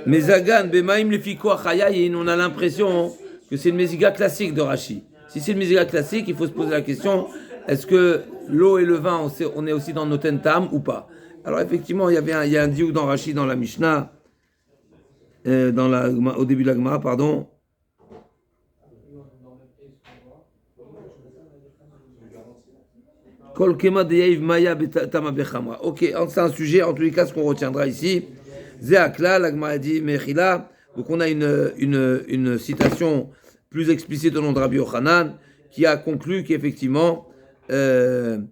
Mezagan, Bemaim, Lefiko, Achayayin, on a l'impression que c'est une méziga classique de Rashi. Si c'est une méziga classique, il faut se poser la question, est-ce que l'eau et le vin, on est aussi dans Noten Tam ou pas? Alors effectivement, il y a un diouk dans Rashi, dans la Mishnah, au début de la Gemara, pardon. Kol kema de yaiv maya betama bechamra. Ok, c'est un sujet, en tous les cas, ce qu'on retiendra ici. Zéakla, la Gemara dit Mechila. Donc on a une citation plus explicite au nom de Rabbi Yochanan qui a conclu qu'effectivement le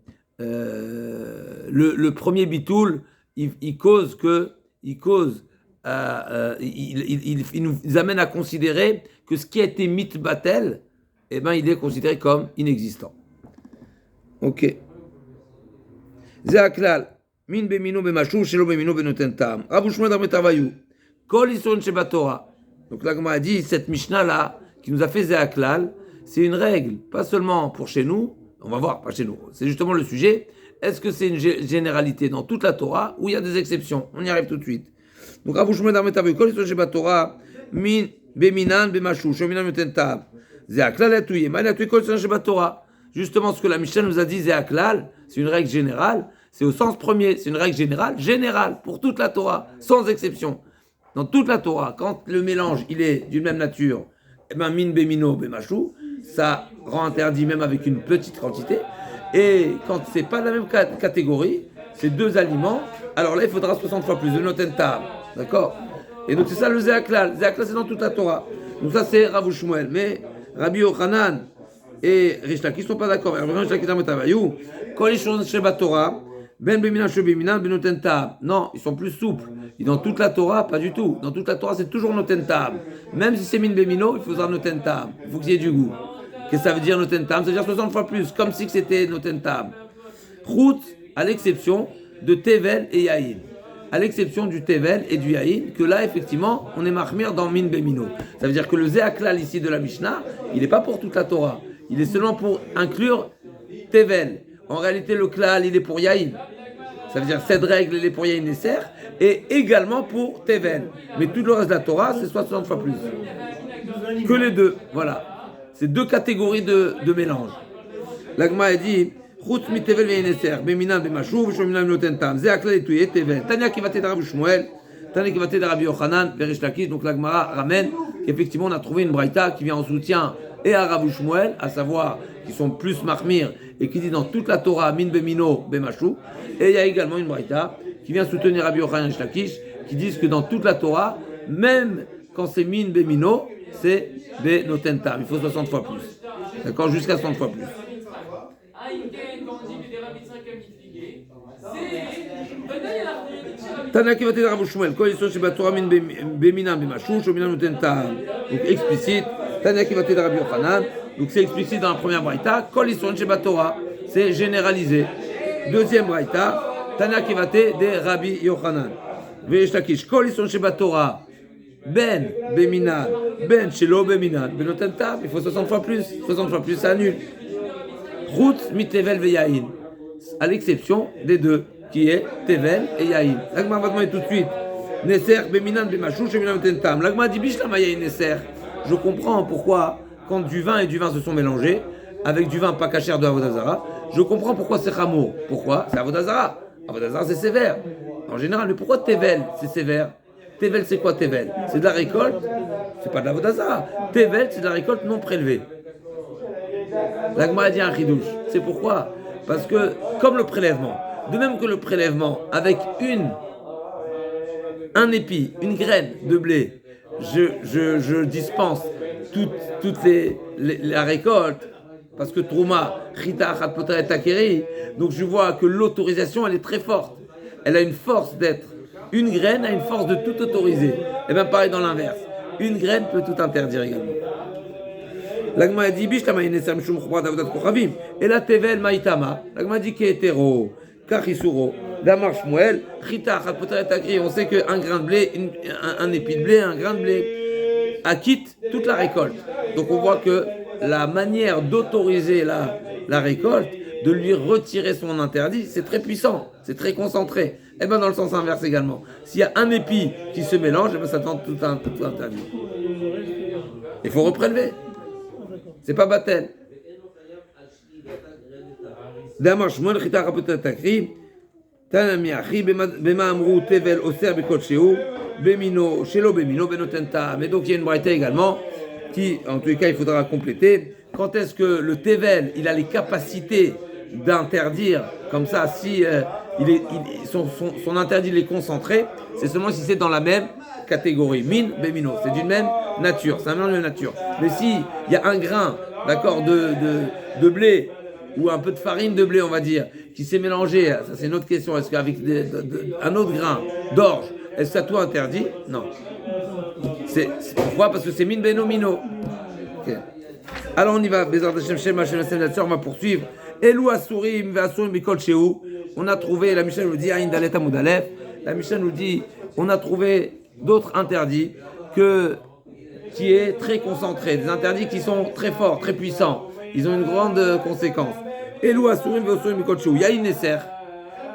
premier bitoul il nous amène à considérer que ce qui a été mitbatel, eh ben il est considéré comme inexistant. Ok. Zéaklal. Min bemino bemashou, shelo bemino benoten tam. Rabbi Shmuel dar metavayu. Kol ison shebatora. Donc la Gemara a dit, cette Mishnah là, qui nous a fait Zéaklal, c'est une règle, pas seulement pour chez nous, on va voir, pas chez nous, c'est justement le sujet, est-ce que c'est une généralité dans toute la Torah ou il y a des exceptions? On y arrive tout de suite. Donc, Rav Shmuel Darmetav, Kol Yisrael Shebatorah, Min, Beminan, Bemashu, Shominan Yoten Tav. Zé Aklal Atouye, Mal Atouye Kol Yisrael Shebatorah. Justement, ce que la Mishnah nous a dit, Zé Aklal, c'est une règle générale, c'est au sens premier, c'est une règle générale, pour toute la Torah, sans exception. Dans toute la Torah, quand le mélange, il est d'une même nature, eh ben, Min, Bemino, Bemashu, ça rend interdit même avec une petite quantité. Et quand c'est pas la même catégorie, c'est deux aliments, alors là, il faudra 60 fois plus, de Noten Tav. D'accord? Et donc, c'est ça le Zé Aklal. Zé Aklal, c'est dans toute la Torah. Donc, ça, c'est Rav Shmuel. Mais Rabbi Yochanan et Rish Lakish ne sont pas d'accord. Non, ils sont plus souples. Et dans toute la Torah, pas du tout. Dans toute la Torah, c'est toujours Noten Tav. Même si c'est Min Bemino, il faudra Noten Tav. Il faut qu'il y ait du goût. Qu'est-ce que ça veut dire Noten Tav? Ça veut dire 60 fois plus, comme si c'était Noten Tav. Route, à l'exception de Tevel et Yahin. À l'exception du Tevel et du Yahin, que là, effectivement, on est mahmir dans Min Bemino. Ça veut dire que le Zé Aklal ici de la Mishnah, il n'est pas pour toute la Torah. Il est seulement pour inclure Tevel. En réalité, le Klal, il est pour Yahin. Ça veut dire cette règle, elle est pour Yahin Nesser, et également pour Tevel. Mais tout le reste de la Torah, c'est 60 fois plus. Que les deux, voilà. C'est deux catégories de mélange. L'Agma a dit, Chutz mi Tevel ve Yahin Nesser, beminan bemashuv, shominan noten tam. Zé Aklal et Touye Tevel. Tania qui va t'aider Rabbi Shmuel, Tania qui va t'aider Rabbi Yochanan, Rish Lakish. Donc l'Agmara ramène qu'effectivement on a trouvé une braïta qui vient en soutien et à Rabbi Shmuel, à savoir qui sont plus mahmir et qui dit dans toute la Torah min bemino bemashu. Et il y a également une braïta qui vient soutenir Rabbi Yochanan et Rish Lakish qui disent que dans toute la Torah, même quand c'est min bemino, c'est benoten tam. Il faut 60 fois plus. D'accord, jusqu'à 60 fois plus. Tana qui va t'aider Rabbi Shmuel, quand ils sont chez Batora min bemina bemashu, shominan noten tam. Donc explicite. Tana qui va t'aider Rabbi Yochanan. Donc c'est explicite dans la première braïta. Kol Yisron Sheba Torah, c'est généralisé. Deuxième braïta, Tana qui va t'aider Rabbi Yochanan. Ve'esh Lakish, Kol Yisron Sheba Torah, Ben Beminan, Ben Shelo Beminan, Benoten Tav. Il faut 60 fois plus. 60 fois plus, ça annule. Route mi Tevel ve Yahin, à l'exception des deux, qui est Tevel et Yahin. L'Agma va demander tout de suite. Nesser Beminan Bemashu Sheminan Benoten Tav. L'Agma dit Bishlam Yahin Nesser. Je comprends pourquoi, quand du vin et du vin se sont mélangés, avec du vin pas cachère de Avodazara, je comprends pourquoi c'est Chamo. Pourquoi? C'est Avodazara. Avodazara, c'est sévère. En général, mais pourquoi Tevel, c'est sévère? Tevel, c'est quoi Tevel? C'est de la récolte, c'est pas de l'Avodazara. Tevel, c'est de la récolte non prélevée. L'Agma a dit un chidouche. C'est pourquoi? Parce que, comme le prélèvement, de même que le prélèvement, avec un épi, une graine de blé, je dispense toute la récolte, parce que Trouma, Chita, Chatpota et Takeri, donc je vois que l'autorisation, elle est très forte. Elle a une force d'être. Une graine a une force de tout autoriser. Et bien pareil dans l'inverse. Une graine peut tout interdire également. L'Agma a dit, et la Tevel Maïtama, l'Agma dit qu'hétéro, Kachisuro, Damar Shmuel, Chita, Chatpota et Takeri, on sait qu'un grain de blé, un épi de blé, un grain de blé, acquitte toute la récolte. Donc on voit que la manière d'autoriser la récolte, de lui retirer son interdit, c'est très puissant, c'est très concentré. Et bien dans le sens inverse également. S'il y a un épi qui se mélange, et ben ça tente tout interdit. Il faut reprélever. C'est pas battel. Damar Shmuel Chita Rapota Takri, Tanami Achi, Bema Amrou Tevel Oser Bekotcheu, Bemino, Shelo Bemino, Benotenta. Mais donc il y a une braïta également qui, en tous les cas, il faudra compléter. Quand est-ce que le Tevel, il a les capacités d'interdire, comme ça, si son interdit est concentré, c'est seulement si c'est dans la même catégorie. Min, Bemino, c'est d'une même nature, c'est un mélange de nature. Mais si il y a un grain, d'accord, de blé, ou un peu de farine de blé, on va dire, qui s'est mélangé, ça c'est une autre question, est-ce qu'avec un autre grain d'orge, est-ce que ça tout interdit? Non. C'est pourquoi? Parce que c'est min beno mino. Okay. Alors on y va. On va poursuivre. Elou asurim ve'asurim bikol sheu. On a trouvé, la Mishnah nous dit, Aïn dalet amud alef. La Mishnah nous dit, on a trouvé d'autres interdits qui est très concentré, des interdits qui sont très forts, très puissants. Ils ont une grande conséquence. Elou asurim ve'asurim bikol sheu. Yahin neser,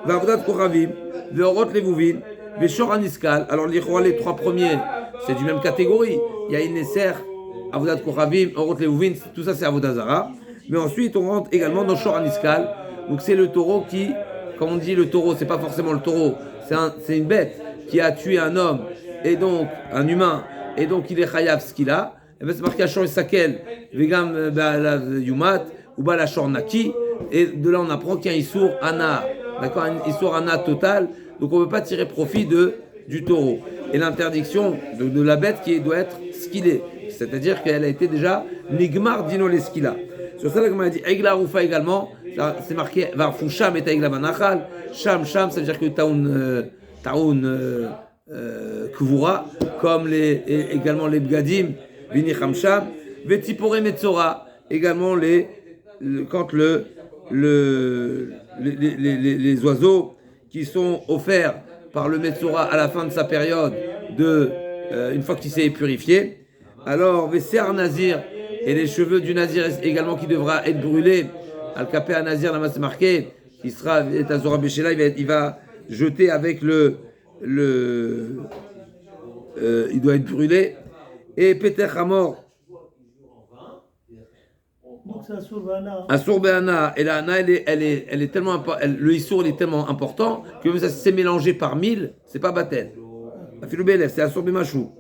ve'avodat kochavim, ve'orot levuvin, Veshor Aniskal. Alors, les trois premiers, c'est du même catégorie. Il y a Inesser, Avodat Kochavim, Orot Leuvin, tout ça c'est Avodah Zara. Mais ensuite, on rentre également dans Shor Aniskal. Donc, c'est le taureau qui, comme on dit, le taureau, c'est pas forcément le taureau, c'est une bête qui a tué un homme, et donc un humain, et donc il est chayav ce qu'il a. Et bien, c'est marqué à Shor Sakel, Vegam Yumat, ou Bala Shor Naki. Et de là, on apprend qu'il y a un Issour Ana. D'accord, un Issour Ana total. Donc, on ne peut pas tirer profit du taureau. Et l'interdiction de la bête qui doit être skilée. C'est-à-dire qu'elle a été déjà Nigmar Dino Leskila. Sur ça, la Gemara dit Aigla Rufa également. C'est marqué Varfou Sham et Aigla Banachal. Sham, ça veut dire que Taoun Kvura, comme également les Bgadim, Vinicham Sham. Vetipore Metzora, également quand les oiseaux qui sont offerts par le Metzora à la fin de sa période, une fois qu'il s'est purifié. Alors, Vesser Nazir, et les cheveux du Nazir également qui devra être brûlés. Al-Kapé à Nazir, la masse marquée, qui sera à Zora Béchéla, il va jeter avec il doit être brûlé. Et Peter Hamor. Donc c'est Assour Béana. Assour Béana. Et la Ana, elle est tellement le Issour, il est tellement important que même ça s'est mélangé par 1000, c'est pas Batel. Afilou Belef, c'est Assour Bémachou.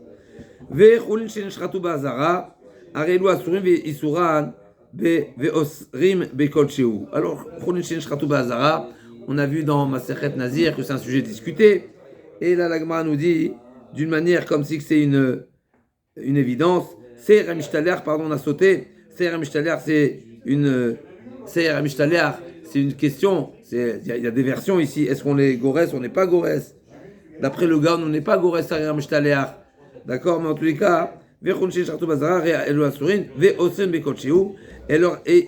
Ve'chulin shenishchatu ba'azara, arelu asurim ve'isuran ve'osrim be'kol shehu. Alors, chulin shenishchatu ba'azara, on a vu dans Masechet Nazir que c'est un sujet discuté. Et là, la Gemara nous dit, d'une manière comme si c'est une évidence, Seir HaMishtalech, pardon, on a sauté. Seir HaMishtalech, c'est une question. Il y a des versions ici. Est-ce qu'on est Gores, on n'est pas Gores? D'après le Gaon, on n'est pas Gores, Seir HaMishtalech. D'accord, mais en tous les cas, et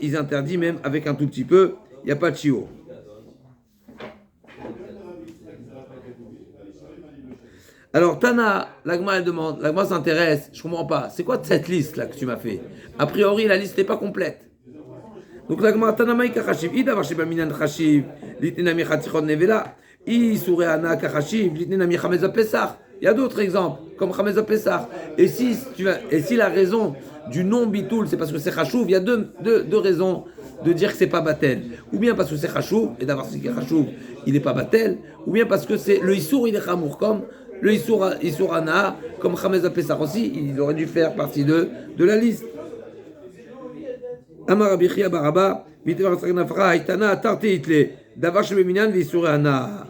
ils interdisent même avec un tout petit peu, il n'y a pas de chiot. Alors, Tana, l'Agma, elle demande, l'Agma s'intéresse, je ne comprends pas, c'est quoi cette liste là que tu m'as fait? A priori, la liste n'est pas complète. Donc, l'Agma, Tana Maï Kachashiv, Ida Vashiba Minan Khashiv, Litnina Michatichon Nevela, I Sureana Kachashiv, Litnina Michameza Pesach. Il y a d'autres exemples, comme Chameza Pessah. Et si la raison du non bitoul, c'est parce que c'est chachouv, il y a deux raisons de dire que c'est pas batel. Ou bien parce que c'est chachouv, et d'avoir ce qui est chachouv, il n'est pas batel. Ou bien parce que c'est le issour, il est chamour, comme le issour ana, comme Chameza Pessah aussi, il aurait dû faire partie de la liste. Amar Abichi Abaraba, Vitevar Sagnafra, Haitana, Tarte Hitle, Davar Shebeminan, Vissour ana.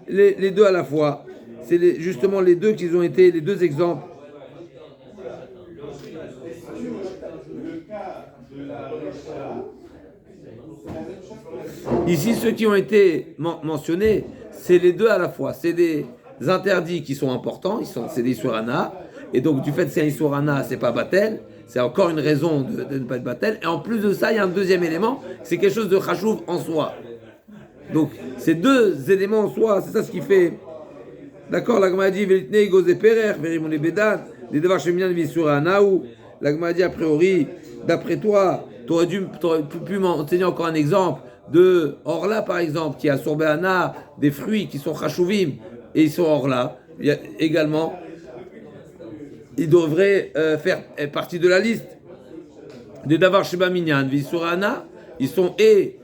Les deux à la fois. C'est justement les deux qui ont été les deux exemples. Ici, ceux qui ont été mentionnés, c'est les deux à la fois. C'est des interdits qui sont importants, c'est des Isurana, et donc du fait que c'est un Isurana, c'est pas Batel, c'est encore une raison de ne pas être Batel. Et en plus de ça, il y a un deuxième élément, c'est quelque chose de Chachouv en soi. Donc, ces deux éléments en soi, c'est ça ce qui fait. D'accord, la Gemara dit Velitnei Gozé Perer, Verimone Bedan, les Devar Sheminan Visura Naou. La Gemara dit a priori, d'après toi, tu aurais pu m'enseigner encore un exemple de Orla par exemple, qui a sorbé Anna, des fruits qui sont Chachouvim et ils sont Orla. Il y a également, ils devraient faire partie de la liste. Des Davar Sheba Minyan Visura Anna, ils sont des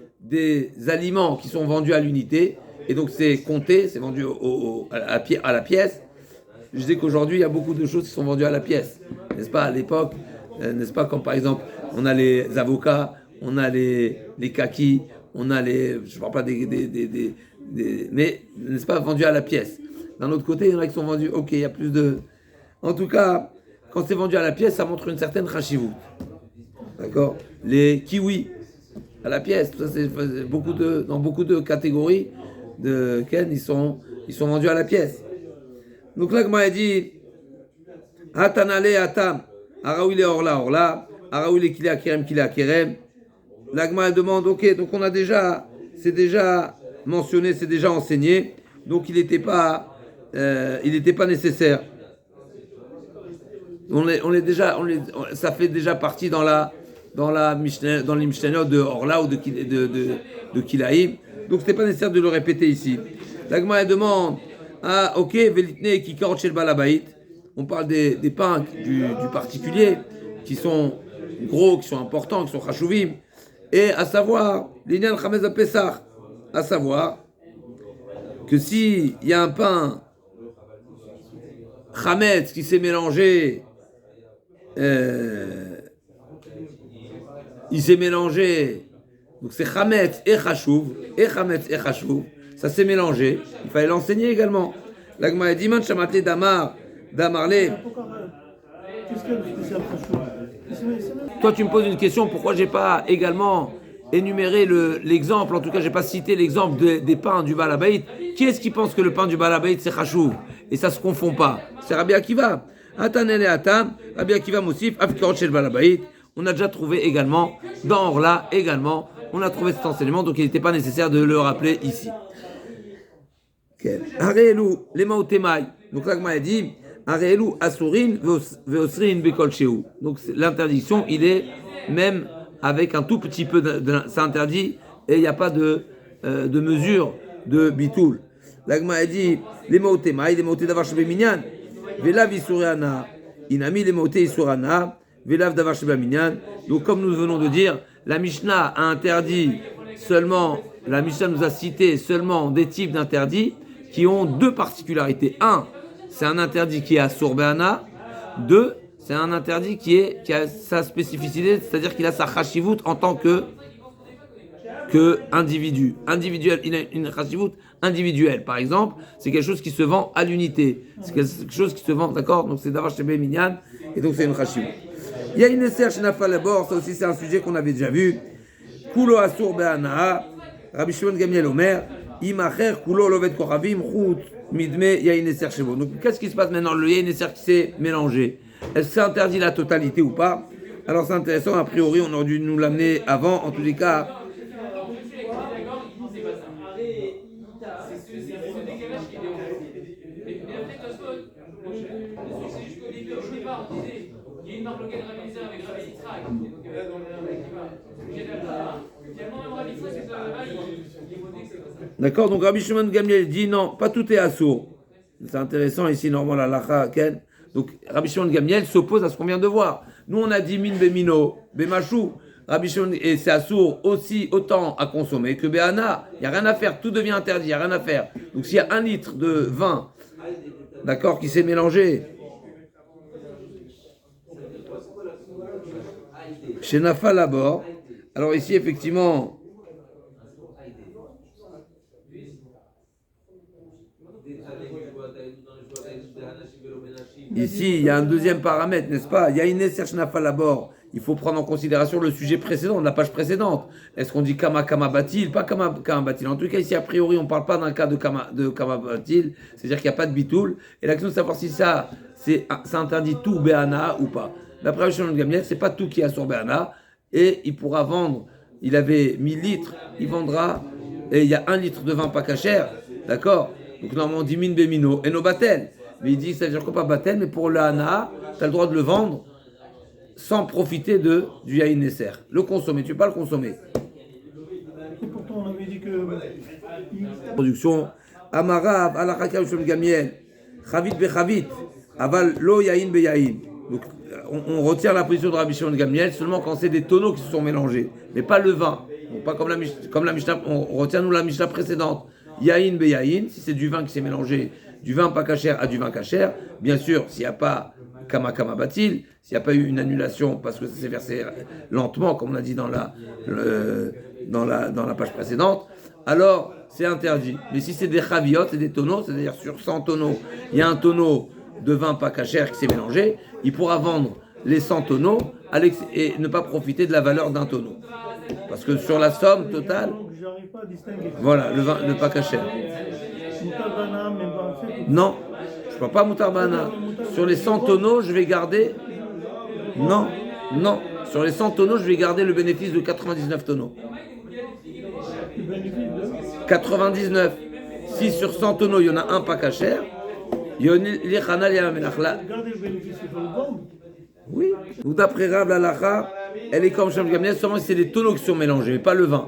aliments qui sont vendus à l'unité. Et donc c'est compté, c'est vendu à la pièce. Je disais qu'aujourd'hui, il y a beaucoup de choses qui sont vendues à la pièce. N'est-ce pas, à l'époque, n'est-ce pas, comme par exemple, on a les avocats, on a les kakis, on a je ne parle pas mais n'est-ce pas, vendus à la pièce. D'un autre côté, il y en a qui sont vendus, ok, il y a plus de... En tout cas, quand c'est vendu à la pièce, ça montre une certaine chashivut. D'accord? Les kiwis, à la pièce, tout ça, c'est dans beaucoup de catégories de Ken, ils sont vendus à la pièce. Donc là, Gma a dit Atanale Atam, Araoule Orla, Araoule Kile Akerem. La Gma demande ok, donc on a c'est déjà mentionné, c'est déjà enseigné, donc il n'était pas nécessaire. Ça fait déjà partie dans les Mishnayot de Orla ou de Kilaïm. Donc, ce n'est pas nécessaire de le répéter ici. La Gemara demande Ah, ok, velitne qui chez le balabait. On parle des pains du particulier qui sont gros, qui sont importants, qui sont chashuvim. Et à savoir, l'inyan chametz Pesach, à savoir que s'il y a un pain chametz qui s'est mélangé, il s'est mélangé, donc c'est chametz et chashuv, ça s'est mélangé, il fallait l'enseigner également. L'agma a dit, man chamaté damarle. Qu'est-ce qu'il y a de spécial Khashoggi? Toi, tu me poses une question, pourquoi j'ai pas également énuméré l'exemple, en tout cas, j'ai pas cité l'exemple des pains du Balabait. Qui est-ce qui pense que le pain du Balabait, c'est chashuv? Et ça se confond pas. C'est Rabbi Akiva. Atanele Atam, Rabbi Akiva Moussif, Afkarot Shel Balabait. On a déjà trouvé également, dans Orla également, on a trouvé cet enseignement, donc il n'était pas nécessaire de le rappeler ici. Aréelu, les Maotemai. Donc l'Agma a dit, Aréelu Asurin Veosrin Bekol Sheu. Donc l'interdiction, il est même avec un tout petit peu c'est interdit et il n'y a pas de mesure de bitoul. L'Agma a dit, les Maotemai, les Maoté Davar Shebe Minyan, Velav Isurana, Inami les Maoté Isurana, Velav Davar Shebe Minyan. Donc comme nous venons de dire, la Mishnah a interdit seulement, la Mishnah nous a cité seulement des types d'interdits qui ont deux particularités. Un, c'est un interdit qui est à Sourbeana. Deux, c'est un interdit qui a sa spécificité, c'est-à-dire qu'il a sa chashivut en tant que individu. Individuel, il a une chashivut individuelle. Par exemple, c'est quelque chose qui se vend à l'unité. C'est quelque chose qui se vend, d'accord? Donc c'est d'avoir chez Minyan, et donc c'est une chashivut. Il y a une esser chez Nafal Labor, ça aussi c'est un sujet qu'on avait déjà vu. Kulo Asur Be'ana'a, Rabbi Shimon Gamliel Omer, Imacher Kulo Lovet Kochavim, Chut Midme Yain Esser Shevo. Donc qu'est-ce qui se passe maintenant? Le Yain Esser qui s'est mélangé. Est-ce que ça interdit la totalité ou pas? Alors c'est intéressant, a priori on aurait dû nous l'amener avant, en tous les cas. Il y a une marque locale réalisée avec Rabbi Yitzhak. D'accord, donc Rabbi Shimon Gamliel dit non, pas tout est assourd. C'est intéressant ici, normalement, la lacha, Ken. Donc Rabbi Shimon Gamliel s'oppose à ce qu'on vient de voir. Nous, on a dit min bemino, bemachou. Rabbi Shimon, et c'est assourd aussi autant à consommer que béana. Il n'y a rien à faire, tout devient interdit, il n'y a rien à faire. Donc s'il y a 1 litre de vin, d'accord, qui s'est mélangé, chez Nafal Labor, alors ici, effectivement, ici, il y a un deuxième paramètre, n'est-ce pas? Il y a une Esser Nafal Labor. Il faut prendre en considération le sujet précédent, la page précédente. Est-ce qu'on dit Kama Batil? Pas Kama Batil. En tout cas, ici, a priori, on ne parle pas d'un cas de Kama Batil, c'est-à-dire qu'il n'y a pas de bitoul. Et la question de savoir si ça interdit tout Béana ou pas. D'après le Shimon Gamliel, c'est pas tout qui est sur Béana. Et il pourra vendre, il avait 1000 litres, il vendra, et il y a 1 litre de vin pas cachère, d'accord? Donc normalement, on dit min bemino, et no batel. Mais il dit, ça veut dire quoi pas batel, mais pour le hana, tu as le droit de le vendre sans profiter du yaïn nesser. Le consommer, tu peux pas le consommer. Et pourtant, on avait dit que. Production. Amarav, alachaka Shimon Gamliel, chavit bechavit, aval lo yaïn be yaïn. Donc, on retient la position de Rabbi Shimon Gamliel seulement quand c'est des tonneaux qui se sont mélangés, mais pas le vin. Donc, pas comme la Mishnah, on retient nous la Mishnah précédente. Yaïn be yaïn, si c'est du vin qui s'est mélangé, du vin pas cachère à du vin cachère, bien sûr, s'il n'y a pas kama batil, s'il n'y a pas eu une annulation parce que ça s'est versé lentement, comme on a dit dans la page précédente, alors c'est interdit. Mais si c'est des chaviot, c'est des tonneaux, c'est-à-dire sur 100 tonneaux, il y a un tonneau de vin pas cachère qui s'est mélangé, il pourra vendre les 100 tonneaux et ne pas profiter de la valeur d'un tonneau. Parce que sur la somme totale, j'arrive pas à distinguer. voilà, le vin ne pas cachère. Moutarbana, même pas en fait. Non, je ne parle pas moutarbana. Sur les 100 tonneaux, je vais garder. Non. Sur les 100 tonneaux, je vais garder le bénéfice de 99 tonneaux. Le bénéfice de 99. Si sur 100 tonneaux, il y en a un pas cachère, Regardez le bénéfice, il faut le vendre. oui. Donc d'après Rav Lalacha, elle est comme Shimon Gamliel, seulement si c'est les tonneaux qui sont mélangés, mais pas le vin.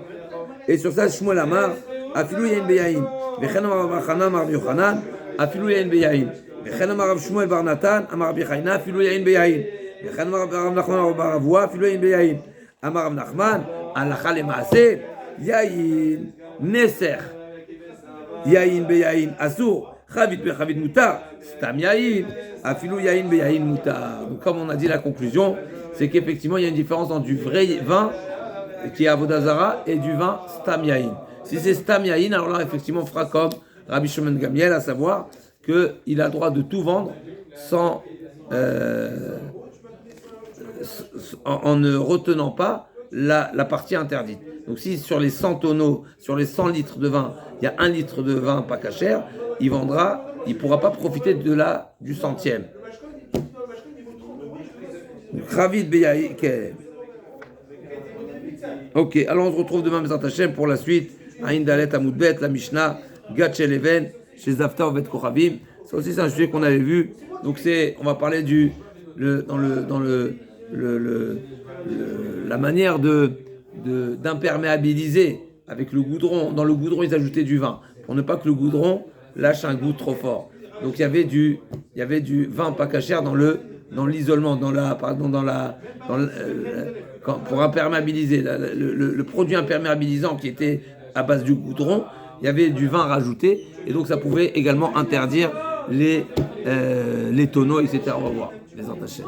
Et sur ça, Shmuel Amar, Afilou Yain Beyain, Vechen Amar Chanan Mar Yochanan, אפילו יין ביין. וכן אמר רב שמואל בר נתן, אמר רבי חיינה, אפילו יין ביין. וכן אמר רב נחמן בר אבוה, אפילו יין ביין. אמר רב נחמן, הלכה למעשה, יין נסך, יין ביין אסור, חבית בחבית מותר, סתם יין, אפילו יין ביין מותר. Donc comme on a dit la conclusion, c'est qu'effectivement il y a une différence entre du vrai vin qui est Avodah Zara et du vin Stam Yahin. Si c'est Stam Yahin, alors là effectivement on fera comme Rabbi Shimon Gamliel, à savoir qu'il a le droit de tout vendre sans, en ne retenant pas la partie interdite. Donc si sur les 100 tonneaux, sur les 100 litres de vin, il y a 1 litre de vin pas cachère, il ne pourra pas profiter du centième. Ravid Beyahi. Ok, alors on se retrouve demain Bezrat Hashem pour la suite. Aïn Dalet Amoudbet, la Mishnah, Gat Sheleven, chez Zafta Ovet Kochavim. Ça aussi c'est un sujet qu'on avait vu. Donc on va parler la manière d'imperméabiliser avec le goudron. Dans le goudron ils ajoutaient du vin pour ne pas que le goudron lâche un goût trop fort. Donc il y avait du vin pas cachère dans l'isolement, pour imperméabiliser le produit imperméabilisant qui était à base du goudron, il y avait du vin rajouté et donc ça pouvait également interdire les tonneaux, etc. On va voir les entachés.